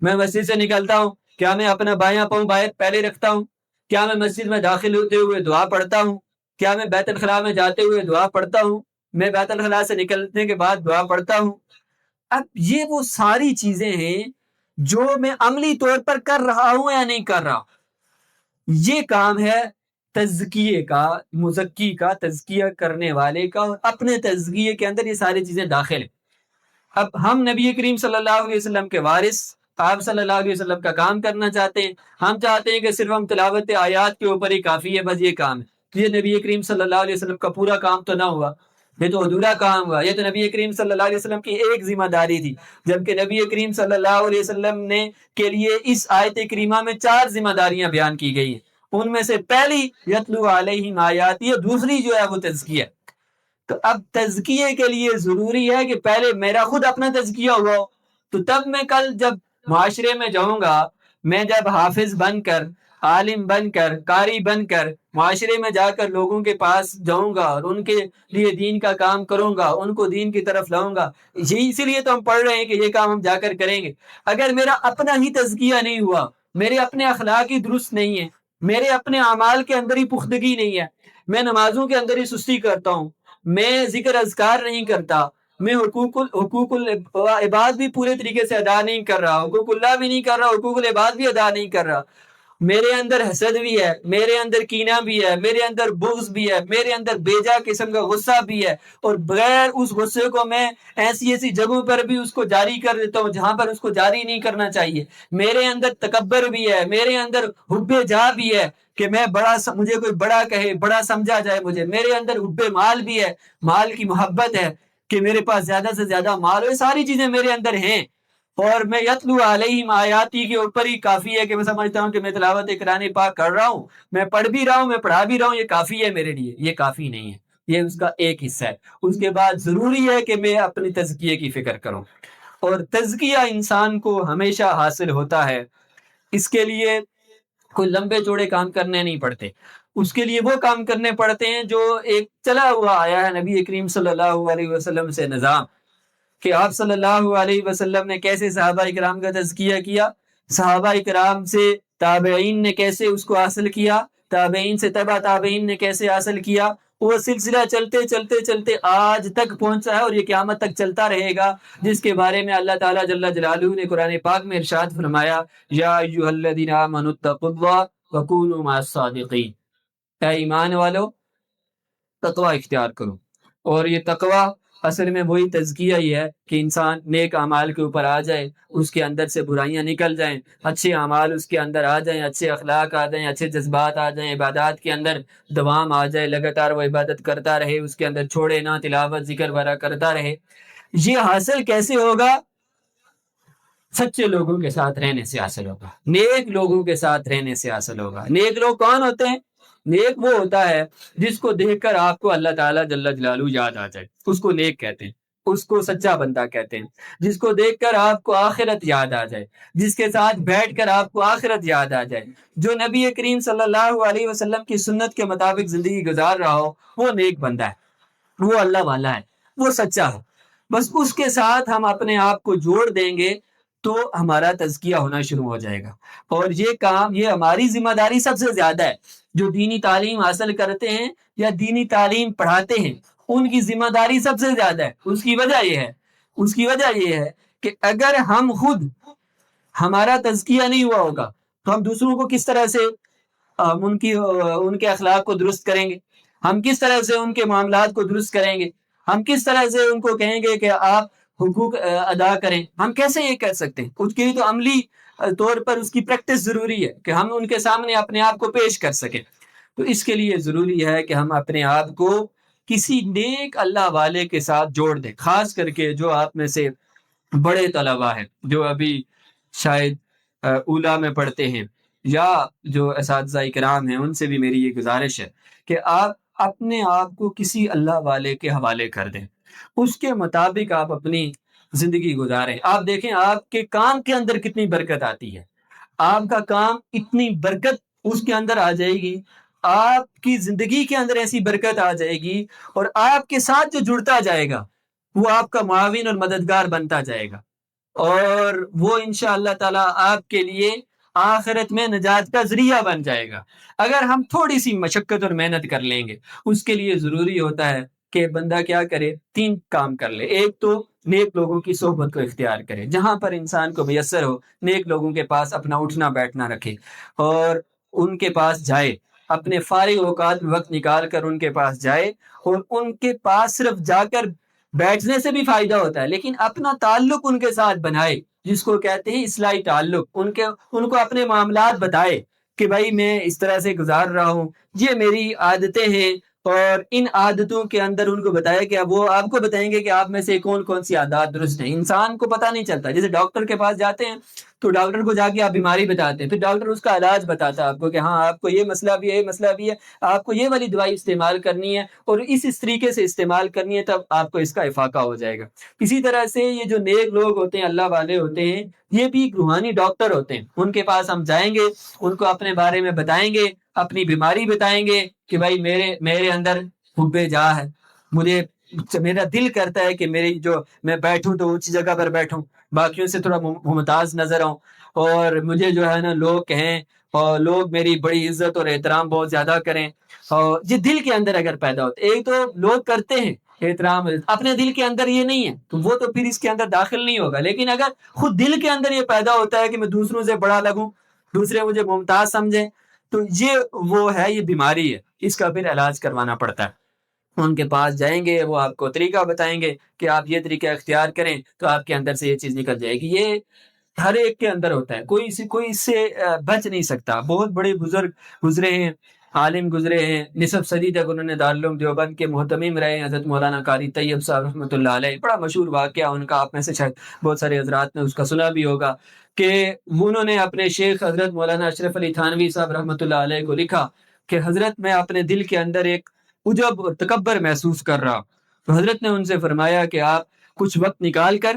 Speaker 1: میں مسجد سے نکلتا ہوں، کیا میں اپنا بایاں پاؤں باہر پہلے رکھتا ہوں؟ کیا میں مسجد میں داخل ہوتے ہوئے دعا پڑھتا ہوں؟ کیا میں بیت الخلاء میں جاتے ہوئے دعا پڑھتا ہوں؟ میں بیت الخلاء سے نکلنے کے بعد دعا پڑھتا ہوں؟ اب یہ وہ ساری چیزیں ہیں جو میں عملی طور پر کر رہا ہوں یا نہیں کر رہا. یہ کام ہے تزکیے کا، مزکی کا، تزکیہ کرنے والے کا. اور اپنے تزکیے کے اندر یہ ساری چیزیں داخل ہیں. اب ہم نبی کریم صلی اللہ علیہ وسلم کے وارث، آپ صلی اللہ علیہ وسلم کا کام کرنا چاہتے ہیں. ہم چاہتے ہیں کہ صرف ہم تلاوت آیات کے اوپر ہی کافی ہے، بس یہ کام ہے. یہ نبی کریم صلی اللہ علیہ وسلم کا پورا کام تو نہ ہوا، یہ تو ادھورا کام ہوا. یہ تو نبی کریم صلی اللہ علیہ وسلم کی ایک ذمہ داری تھی، جبکہ نبی کریم صلی اللہ علیہ وسلم نے کے لیے اس آیت کریمہ میں 4 ذمہ داریاں بیان کی گئی ہیں. ان میں سے پہلی یتلو علیہم آیاتی ہے، دوسری جو ہے وہ تزکیہ. تو اب تزکیے کے لیے ضروری ہے کہ پہلے میرا خود اپنا تزکیہ ہوا ہو، تو تب میں کل جب معاشرے میں جاؤں گا، میں جب حافظ بن کر، عالم بن کر، قاری بن کر معاشرے میں جا کر لوگوں کے پاس جاؤں گا اور ان کے لیے دین کا کام کروں گا، ان کو دین کی طرف لاؤں گا. یہی اسی لیے تو ہم پڑھ رہے ہیں کہ یہ کام ہم جا کر کریں گے. اگر میرا اپنا ہی تزکیہ نہیں ہوا، میرے اپنے اخلاق ہی درست نہیں ہے، میرے اپنے اعمال کے اندر ہی پختگی نہیں ہے، میں نمازوں کے اندر ہی سستی کرتا ہوں، میں ذکر اذکار نہیں کرتا، میں حقوق العباد بھی پورے طریقے سے ادا نہیں کر رہا، حقوق اللہ بھی نہیں کر رہا، حقوق العباد بھی ادا نہیں کر رہا، میرے اندر حسد بھی ہے، میرے اندر کینہ بھی ہے، میرے اندر بغض بھی ہے، میرے اندر بیجا قسم کا غصہ بھی ہے، اور بغیر اس غصے کو میں ایسی ایسی جگہوں پر بھی اس کو جاری کر دیتا ہوں جہاں پر اس کو جاری نہیں کرنا چاہیے. میرے اندر تکبر بھی ہے، میرے اندر حب جاہ بھی ہے کہ میں مجھے کوئی بڑا کہے، بڑا سمجھا جائے مجھے. میرے اندر حب مال بھی ہے، مال کی محبت ہے کہ میرے پاس زیادہ سے زیادہ مال ہو. یہ ساری چیزیں میرے اندر ہیں، اور میں یتلو علیہم آیاتی کے اوپر ہی کافی ہے کہ میں سمجھتا ہوں کہ میں تلاوت قرآن پاک کر رہا ہوں، میں پڑھ بھی رہا ہوں، میں پڑھا بھی رہا ہوں، یہ کافی ہے میرے لیے. یہ کافی نہیں ہے، یہ اس کا ایک حصہ ہے. اس کے بعد ضروری ہے کہ میں اپنی تزکیے کی فکر کروں، اور تزکیہ انسان کو ہمیشہ حاصل ہوتا ہے. اس کے لیے کوئی لمبے چوڑے کام کرنے نہیں پڑتے، اس کے لیے وہ کام کرنے پڑتے ہیں جو ایک چلا ہوا آیا ہے نبی کریم صلی اللہ علیہ وسلم سے نظام، کہ آپ صلی اللہ علیہ وسلم نے کیسے صحابہ کرام کا تزکیہ کیا، صحابہ کرام سے تابعین نے کیسے اس کو حاصل کیا، تابعین سے تبع تابعین نے کیسے حاصل کیا. وہ سلسلہ چلتے چلتے چلتے آج تک پہنچا ہے، اور یہ قیامت تک چلتا رہے گا، جس کے بارے میں اللہ تعالیٰ جل جلالہ نے قرآن پاک میں ارشاد فرمایا، یا ایھا الذین آمنوا اتقوا اللہ وکونوا مع الصادقین. اے ایمان والو، تقوی اختیار کرو. اور یہ تقوی اصل میں وہی تزکیہ ہی ہے کہ انسان نیک اعمال کے اوپر آ جائے، اس کے اندر سے برائیاں نکل جائیں، اچھے اعمال اس کے اندر آ جائیں، اچھے اخلاق آ جائیں، اچھے جذبات آ جائیں، عبادات کے اندر دوام آ جائے، لگاتار وہ عبادت کرتا رہے، اس کے اندر چھوڑے نہ، تلاوت ذکر وغیرہ کرتا رہے. یہ حاصل کیسے ہوگا؟ سچے لوگوں کے ساتھ رہنے سے حاصل ہوگا، نیک لوگوں کے ساتھ رہنے سے حاصل ہوگا. نیک لوگ کون ہوتے ہیں؟ نیک وہ ہوتا ہے جس کو دیکھ کر آپ کو اللہ تعالیٰ جل جلالہ یاد آ جائے، اس کو نیک کہتے ہیں، اس کو سچا بندہ کہتے ہیں. جس کو دیکھ کر آپ کو آخرت یاد آ جائے، جس کے ساتھ بیٹھ کر آپ کو آخرت یاد آ جائے، جو نبی کریم صلی اللہ علیہ وسلم کی سنت کے مطابق زندگی گزار رہا ہو، وہ نیک بندہ ہے، وہ اللہ والا ہے، وہ سچا ہے. بس اس کے ساتھ ہم اپنے آپ کو جوڑ دیں گے تو ہمارا تزکیہ ہونا شروع ہو جائے گا. اور یہ کام، یہ ہماری ذمہ داری سب سے زیادہ ہے. جو دینی تعلیم حاصل کرتے ہیں یا دینی تعلیم پڑھاتے ہیں، ان کی ذمہ داری سب سے زیادہ ہے. اس کی وجہ یہ ہے کہ اگر ہم خود، ہمارا تزکیہ نہیں ہوا ہوگا تو ہم دوسروں کو کس طرح سے ان کے اخلاق کو درست کریں گے، ہم کس طرح سے ان کے معاملات کو درست کریں گے، ہم کس طرح سے ان کو کہیں گے کہ آپ حقوق ادا کریں. ہم کیسے یہ کر سکتے ہیں؟ اس کے لیے تو عملی طور پر اس کی پریکٹس ضروری ہے کہ ہم ان کے سامنے اپنے آپ کو پیش کر سکیں. تو اس کے لیے ضروری ہے کہ ہم اپنے آپ کو کسی نیک اللہ والے کے ساتھ جوڑ دیں. خاص کر کے جو آپ میں سے بڑے طلباء ہیں، جو ابھی شاید اولا میں پڑھتے ہیں، یا جو اساتذہ کرام ہیں، ان سے بھی میری یہ گزارش ہے کہ آپ اپنے آپ کو کسی اللہ والے کے حوالے کر دیں، اس کے مطابق آپ اپنی زندگی گزاریں. آپ دیکھیں آپ کے کام کے اندر کتنی برکت آتی ہے. آپ کا کام اتنی برکت اس کے اندر آ جائے گی، آپ کی زندگی کے اندر ایسی برکت آ جائے گی، اور آپ کے ساتھ جو جڑتا جائے گا وہ آپ کا معاون اور مددگار بنتا جائے گا، اور وہ انشاءاللہ تعالی آپ کے لیے آخرت میں نجات کا ذریعہ بن جائے گا. اگر ہم تھوڑی سی مشقت اور محنت کر لیں گے، اس کے لیے ضروری ہوتا ہے کہ بندہ کیا کرے، 3 کام کر لے. ایک تو نیک لوگوں کی صحبت کو اختیار کرے، جہاں پر انسان کو میسر ہو نیک لوگوں کے پاس اپنا اٹھنا بیٹھنا رکھے اور ان کے پاس جائے، اپنے فارغ اوقات میں وقت نکال کر ان کے پاس جائے، اور ان کے پاس صرف جا کر بیٹھنے سے بھی فائدہ ہوتا ہے، لیکن اپنا تعلق ان کے ساتھ بنائے، جس کو کہتے ہیں اصلاحی تعلق، ان کو اپنے معاملات بتائے کہ بھائی میں اس طرح سے گزار رہا ہوں، یہ میری عادتیں ہیں، اور ان عادتوں کے اندر ان کو بتایا کہ اب وہ آپ کو بتائیں گے کہ آپ میں سے کون کون سی عادات درست ہیں۔ انسان کو پتہ نہیں چلتا، جیسے ڈاکٹر کے پاس جاتے ہیں تو ڈاکٹر کو جا کے آپ بیماری بتاتے ہیں، پھر ڈاکٹر اس کا علاج بتاتا ہے آپ کو کہ ہاں آپ کو یہ مسئلہ بھی ہے، یہ مسئلہ بھی ہے، آپ کو یہ والی دوائی استعمال کرنی ہے اور اس طریقے سے استعمال کرنی ہے، تب آپ کو اس کا افاقہ ہو جائے گا۔ اسی طرح سے یہ جو نیک لوگ ہوتے ہیں، اللہ والے ہوتے ہیں، یہ بھی روحانی ڈاکٹر ہوتے ہیں۔ ان کے پاس ہم جائیں گے، ان کو اپنے بارے میں بتائیں گے، اپنی بیماری بتائیں گے کہ بھائی میرے اندر حب جاہ ہے، میرا دل کرتا ہے کہ میں بیٹھوں تو اونچی جگہ پر بیٹھوں، باقیوں سے تھوڑا ممتاز نظر آؤں، اور مجھے جو ہے نا لوگ کہیں اور لوگ میری بڑی عزت اور احترام بہت زیادہ کریں، اور یہ دل کے اندر اگر پیدا ہوتا ہے، ایک تو لوگ کرتے ہیں احترام، اپنے دل کے اندر یہ نہیں ہے تو وہ تو پھر اس کے اندر داخل نہیں ہوگا، لیکن اگر خود دل کے اندر یہ پیدا ہوتا ہے کہ میں دوسروں سے بڑا لگوں، دوسرے مجھے ممتاز سمجھیں، تو یہ بیماری ہے، اس کا پھر علاج کروانا پڑتا ہے۔ ان کے پاس جائیں گے، وہ آپ کو طریقہ بتائیں گے کہ آپ یہ طریقہ اختیار کریں تو آپ کے اندر سے یہ چیز نکل جائے گی۔ یہ ہر ایک کے اندر ہوتا ہے، کوئی اس سے بچ نہیں سکتا۔ بہت بڑے بزرگ گزرے ہیں، عالم گزرے ہیں، نصف صدی تک انہوں نے دارالعلوم دیوبند کے محتمم رہے ہیں، حضرت مولانا قاری طیب صاحب رحمۃ اللہ علیہ۔ بڑا مشہور واقعہ ان کا، آپ میں سے شاید بہت سارے حضرات نے اس کا سنا بھی ہوگا، کہ انہوں نے اپنے شیخ حضرت مولانا اشرف علی تھانوی صاحب رحمۃ اللہ علیہ کو لکھا کہ حضرت میں اپنے دل کے اندر ایک عجب اور تکبر محسوس کر رہا، تو حضرت نے ان سے فرمایا کہ آپ کچھ وقت نکال کر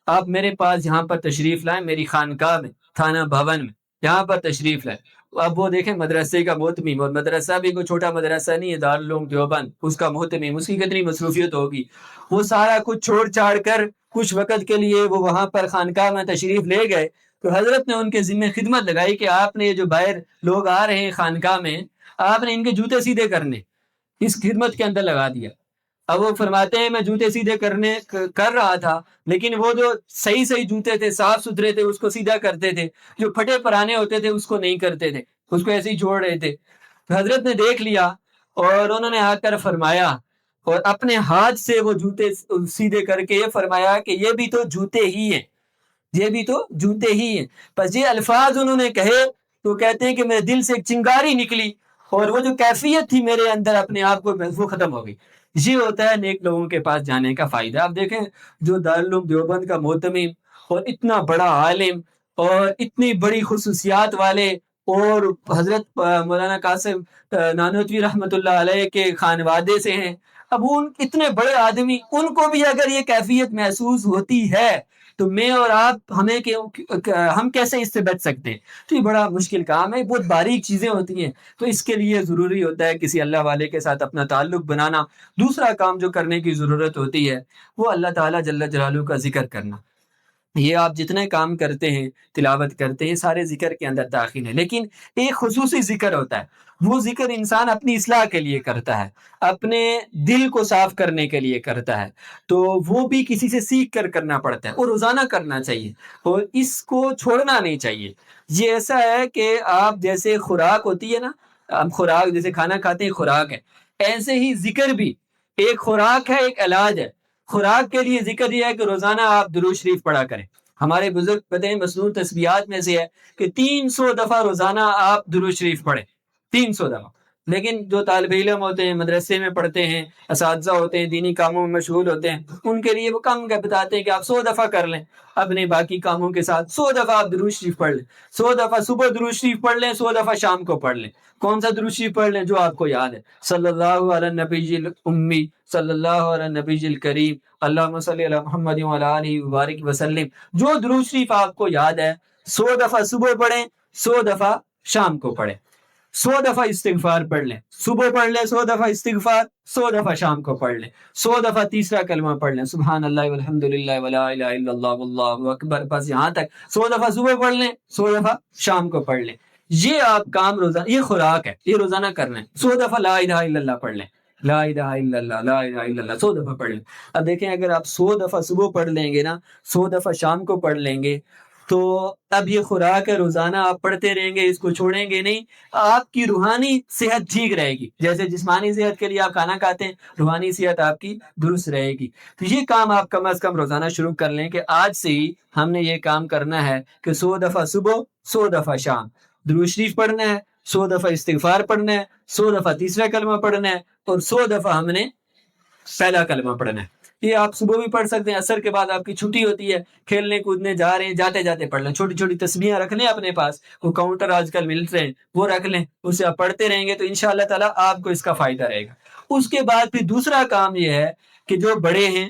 Speaker 1: آپ میرے پاس یہاں پر تشریف لائیں، میری خانقاہ میں، تھانہ بھون میں، یہاں پر تشریف لائیں۔ اب وہ دیکھیں مدرسے کا محتمم، اور مدرسہ بھی کوئی چھوٹا مدرسہ نہیں ہے، دارالعلوم دیوبند، اس کا محتمم، اس کی کتنی مصروفیت ہوگی، وہ سارا کچھ چھوڑ چھاڑ کر کچھ وقت کے لیے وہ وہاں پر خانقاہ میں تشریف لے گئے، تو حضرت نے ان کے ذمہ خدمت لگائی کہ آپ نے یہ جو باہر لوگ آ رہے ہیں خانقاہ میں، آپ نے ان کے جوتے سیدھے کرنے، اس خدمت کے اندر لگا دیا۔ اب وہ فرماتے ہیں میں جوتے سیدھے کر رہا تھا، لیکن وہ جو صحیح جوتے تھے، صاف ستھرے تھے، اس کو سیدھا کرتے تھے، جو پھٹے پرانے ہوتے تھے اس کو نہیں کرتے تھے، اس کو ایسے ہی چھوڑ رہے تھے۔ تو حضرت نے دیکھ لیا اور انہوں نے آ کر فرمایا، اور اپنے ہاتھ سے وہ جوتے سیدھے کر کے یہ فرمایا کہ یہ بھی تو جوتے ہی ہیں، یہ بھی تو جوتے ہی ہیں۔ بس یہ الفاظ انہوں نے کہے تو کہتے ہیں کہ میرے دل سے ایک چنگاری نکلی، اور وہ جو کیفیت تھی میرے اندر اپنے آپ کو وہ ختم ہو گئی۔ یہ ہوتا ہے نیک لوگوں کے پاس جانے کا فائدہ۔ آپ دیکھیں جو دارالعلوم دیوبند کا محتمم اور اتنا بڑا عالم اور اتنی بڑی خصوصیات والے، اور حضرت مولانا قاسم نانوتوی رحمۃ اللہ علیہ کے خانوادے سے ہیں، اب ان اتنے بڑے آدمی، ان کو بھی اگر یہ کیفیت محسوس ہوتی ہے تو میں اور آپ ہم کیسے اس سے بچ سکتے ہیں؟ تو یہ بڑا مشکل کام ہے، بہت باریک چیزیں ہوتی ہیں، تو اس کے لیے ضروری ہوتا ہے کسی اللہ والے کے ساتھ اپنا تعلق بنانا۔ دوسرا کام جو کرنے کی ضرورت ہوتی ہے وہ اللہ تعالیٰ جل جلالہ کا ذکر کرنا۔ یہ آپ جتنے کام کرتے ہیں، تلاوت کرتے ہیں، سارے ذکر کے اندر داخل ہیں، لیکن ایک خصوصی ذکر ہوتا ہے، وہ ذکر انسان اپنی اصلاح کے لیے کرتا ہے، اپنے دل کو صاف کرنے کے لیے کرتا ہے، تو وہ بھی کسی سے سیکھ کر کرنا پڑتا ہے، اور روزانہ کرنا چاہیے، اور اس کو چھوڑنا نہیں چاہیے۔ یہ ایسا ہے کہ آپ جیسے خوراک ہوتی ہے نا، ہم خوراک جیسے کھانا کھاتے ہیں خوراک ہے، ایسے ہی ذکر بھی ایک خوراک ہے، ایک علاج ہے۔ خوراک کے لیے ذکر یہ ہے کہ روزانہ آپ درود شریف پڑھا کریں۔ ہمارے بزرگ کہتے ہیں مسنون تسبیحات میں سے ہے کہ 300 دفعہ روزانہ آپ درود شریف پڑھیں، 300 دفعہ۔ لیکن جو طالب علم ہوتے ہیں، مدرسے میں پڑھتے ہیں، اساتذہ ہوتے ہیں، دینی کاموں میں مشغول ہوتے ہیں، ان کے لیے وہ کم بتاتے ہیں کہ آپ 100 دفعہ کر لیں، اپنے باقی کاموں کے ساتھ 100 دفعہ آپ درود شریف پڑھ لیں، 100 دفعہ صبح درود شریف پڑھ لیں، 100 دفعہ شام کو پڑھ لیں۔ کون سا درود شریف پڑھ لیں؟ جو آپ کو یاد ہے، صلی اللہ علی النبی الامی، صلی اللہ علی النبی الکریم، اللہم صلی علی محمد وعلی آلہ وبارک وسلم۔ جو درود شریف آپ کو یاد ہے 100 دفعہ صبح پڑھیں، 100 دفعہ شام کو پڑھیں۔ 100 دفعہ استغفار پڑھ لیں، صبح پڑھ لیں 100 دفعہ استغفار، 100 دفعہ شام کو پڑھ لیں، 100 دفعہ تیسرا کلمہ پڑھ لیں، سبحان اللہ والحمد للہ ولا الہ الا اللہ واللہ اکبر، بس یہاں تک 100 دفعہ صبح پڑھ لیں، 100 دفعہ شام کو پڑھ لیں۔ یہ آپ کام روزانہ، یہ خوراک ہے، یہ روزانہ کرنا ہے۔ 100 دفعہ لا الہ الا اللہ پڑھ لیں، لا الہ الا اللہ، لا الہ الا اللہ 100 دفعہ پڑھ لیں۔ اب دیکھیں اگر آپ 100 دفعہ صبح پڑھ لیں گے نا، 100 دفعہ شام کو پڑھ لیں گے، تو اب یہ خوراک ہے، روزانہ آپ پڑھتے رہیں گے، اس کو چھوڑیں گے نہیں، آپ کی روحانی صحت ٹھیک رہے گی۔ جیسے جسمانی صحت کے لیے آپ کھانا کھاتے ہیں، روحانی صحت آپ کی درست رہے گی۔ تو یہ کام آپ کم از کم روزانہ شروع کر لیں کہ آج سے ہی ہم نے یہ کام کرنا ہے کہ 100 دفعہ صبح، 100 دفعہ شام درود شریف پڑھنا ہے، 100 دفعہ استغفار پڑھنا ہے، 100 دفعہ تیسرا کلمہ پڑھنا ہے، اور 100 دفعہ ہم نے پہلا کلمہ پڑھنا ہے۔ یہ آپ صبح بھی پڑھ سکتے ہیں، عصر کے بعد آپ کی چھٹی ہوتی ہے، کھیلنے کودنے جا رہے ہیں، جاتے جاتے پڑھ لیں، چھوٹی چھوٹی تسبیحاں رکھ لیں اپنے پاس، وہ کاؤنٹر آج کل مل رہے ہیں وہ رکھ لیں، اسے آپ پڑھتے رہیں گے تو انشاءاللہ تعالیٰ آپ کو اس کا فائدہ رہے گا۔ اس کے بعد پھر دوسرا کام یہ ہے کہ جو بڑے ہیں،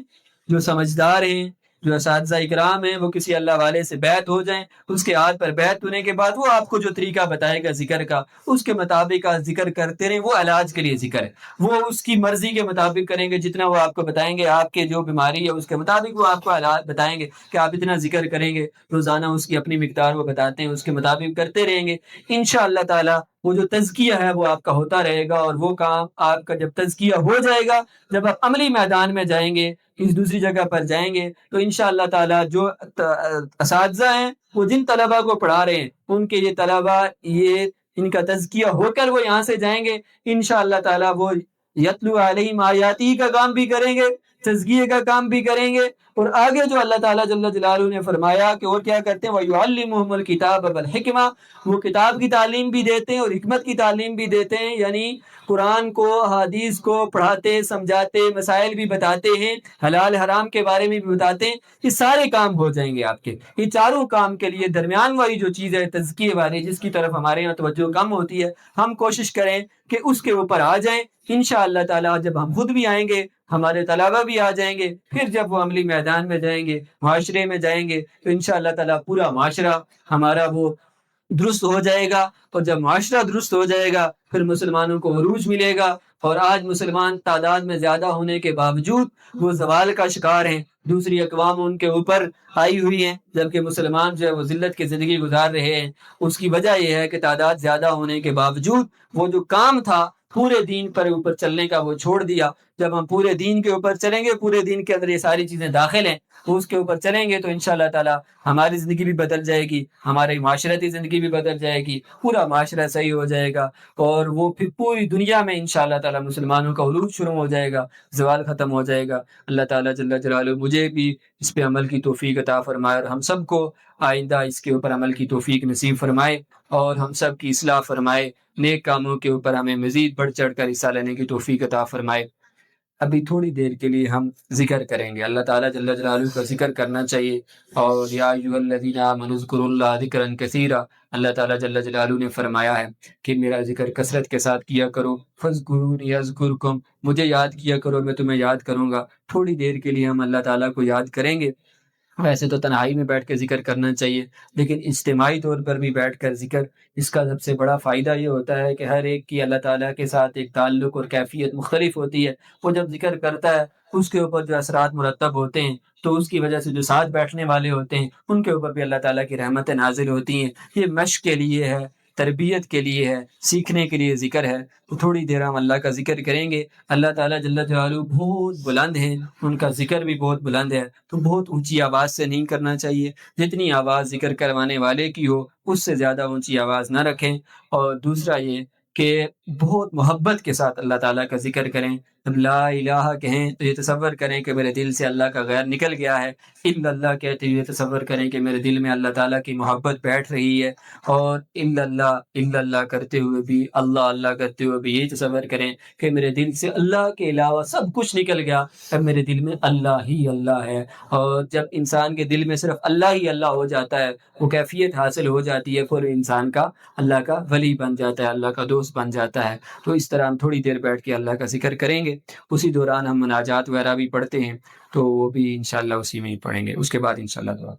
Speaker 1: جو سمجھدار ہیں، جو اساتذہ اکرام ہیں، وہ کسی اللہ والے سے بیعت ہو جائیں، اس کے ہاتھ پر بیعت ہونے کے بعد وہ آپ کو جو طریقہ بتائے گا ذکر کا، اس کے مطابق آپ ذکر کرتے رہیں۔ وہ علاج کے لیے ذکر ہے، وہ اس کی مرضی کے مطابق کریں گے، جتنا وہ آپ کو بتائیں گے، آپ کے جو بیماری ہے اس کے مطابق وہ آپ کو علاج بتائیں گے کہ آپ اتنا ذکر کریں گے روزانہ، اس کی اپنی مقدار وہ بتاتے ہیں، اس کے مطابق کرتے رہیں گے انشاءاللہ تعالی۔ وہ جو تزکیہ ہے وہ آپ کا ہوتا رہے گا، اور وہ کام آپ کا جب تزکیہ ہو جائے گا، جب آپ عملی میدان میں جائیں گے، کسی دوسری جگہ پر جائیں گے، تو انشاءاللہ تعالی جو اساتذہ ہیں وہ جن طلبہ کو پڑھا رہے ہیں، ان کے یہ طلبہ، یہ ان کا تزکیہ ہو کر وہ یہاں سے جائیں گے انشاءاللہ تعالی۔ وہ یتلو علیہم آیاتی کا کام بھی کریں گے، تزکیے کا کام بھی کریں گے، اور آگے جو اللہ تعالیٰ جل جلالہ نے فرمایا کہ وہ کیا کرتے ہیں، وَيُعَلِّمُهُمُ الْكِتَابَ وَالْحِكْمَةَ، وہ کتاب کی تعلیم بھی دیتے ہیں اور حکمت کی تعلیم بھی دیتے ہیں، یعنی قرآن کو، حدیث کو پڑھاتے، سمجھاتے، مسائل بھی بتاتے ہیں، حلال حرام کے بارے میں بھی بتاتے ہیں۔ یہ سارے کام ہو جائیں گے آپ کے۔ یہ چاروں کام کے لیے درمیان والی جو چیز ہے تزکیے والی، جس کی طرف ہمارے یہاں توجہ کم ہوتی ہے، ہم کوشش کریں کہ اس کے اوپر آ جائیں انشاءاللہ تعالیٰ۔ جب ہم خود بھی آئیں گے، ہمارے طلبہ بھی آ جائیں گے، پھر جب وہ عملی میدان میں جائیں گے، معاشرے میں جائیں گے، تو انشاءاللہ تعالیٰ پورا معاشرہ ہمارا وہ درست ہو جائے گا، اور جب معاشرہ درست ہو جائے گا پھر مسلمانوں کو عروج ملے گا۔ اور آج مسلمان تعداد میں زیادہ ہونے کے باوجود وہ زوال کا شکار ہیں، دوسری اقوام ان کے اوپر آئی ہوئی ہیں، جبکہ مسلمان جو ہے وہ ذلت کی زندگی گزار رہے ہیں۔ اس کی وجہ یہ ہے کہ تعداد زیادہ ہونے کے باوجود وہ جو کام تھا پورے دین پر اوپر چلنے کا وہ چھوڑ دیا۔ جب ہم پورے دین کے اوپر چلیں گے، پورے دین کے اندر یہ ساری چیزیں داخل ہیں، اس کے اوپر چلیں گے، تو انشاءاللہ تعالی ہماری زندگی بھی بدل جائے گی، ہماری معاشرتی زندگی بھی بدل جائے گی، پورا معاشرہ صحیح ہو جائے گا، اور وہ پھر پوری دنیا میں انشاءاللہ تعالی مسلمانوں کا عروج شروع ہو جائے گا، زوال ختم ہو جائے گا۔ اللہ تعالیٰ جل جلالہ مجھے بھی اس پہ عمل کی توفیق عطا فرمائے، اور ہم سب کو آئندہ اس کے اوپر عمل کی توفیق نصیب فرمائے، اور ہم سب کی اصلاح فرمائے، نیک کاموں کے اوپر ہمیں مزید بڑھ چڑھ کر حصہ لینے کی توفیق عطا فرمائے۔ ابھی تھوڑی دیر کے لیے ہم ذکر کریں گے، اللہ تعالیٰ جل جلالہ کا ذکر کرنا چاہیے، اور یا ایھا الذین آمنوا اذکروا اللہ ذکرا کثیرا، اللہ تعالیٰ جل جلالہ نے فرمایا ہے کہ میرا ذکر کثرت کے ساتھ کیا کرو، فاذکرونی اذکرکم، مجھے یاد کیا کرو میں تمہیں یاد کروں گا۔ تھوڑی دیر کے لیے ہم اللہ تعالیٰ کو یاد کریں گے۔ ویسے تو تنہائی میں بیٹھ کے ذکر کرنا چاہیے، لیکن اجتماعی طور پر بھی بیٹھ کر ذکر، اس کا سب سے بڑا فائدہ یہ ہوتا ہے کہ ہر ایک کی اللہ تعالیٰ کے ساتھ ایک تعلق اور کیفیت مختلف ہوتی ہے۔ وہ جب ذکر کرتا ہے اس کے اوپر جو اثرات مرتب ہوتے ہیں، تو اس کی وجہ سے جو ساتھ بیٹھنے والے ہوتے ہیں ان کے اوپر بھی اللہ تعالیٰ کی رحمتیں نازل ہوتی ہیں۔ یہ مشق کے لیے ہے، تربیت کے لیے ہے، سیکھنے کے لیے ذکر ہے۔ تو تھوڑی دیر ہم اللہ کا ذکر کریں گے۔ اللہ تعالیٰ جل جلالہ بہت بلند ہیں، ان کا ذکر بھی بہت بلند ہے، تو بہت اونچی آواز سے نہیں کرنا چاہیے۔ جتنی آواز ذکر کروانے والے کی ہو اس سے زیادہ اونچی آواز نہ رکھیں۔ اور دوسرا یہ کہ بہت محبت کے ساتھ اللہ تعالیٰ کا ذکر کریں۔ جب لا الہ کہیں تو یہ تصور کریں کہ میرے دل سے اللہ کا غیر نکل گیا ہے، الا اللہ کہتے ہوئے تصور کریں کہ میرے دل میں اللہ تعالیٰ کی محبت بیٹھ رہی ہے، اور الا اللہ کرتے ہوئے بھی، اللہ اللہ کرتے ہوئے بھی یہ تصور کریں کہ میرے دل سے اللہ کے علاوہ سب کچھ نکل گیا، اب میرے دل میں اللہ ہی اللہ ہے۔ اور جب انسان کے دل میں صرف اللہ ہی اللہ ہو جاتا ہے، وہ کیفیت حاصل ہو جاتی ہے، پھر انسان کا اللہ کا ولی بن جاتا ہے، اللہ کا دوست بن جاتا ہے۔ تو اس طرح ہم تھوڑی دیر بیٹھ کے اللہ کا ذکر کریں گے، اسی دوران ہم مناجات وغیرہ بھی پڑھتے ہیں، تو وہ بھی انشاءاللہ اسی میں ہی پڑھیں گے، اس کے بعد انشاءاللہ دعا۔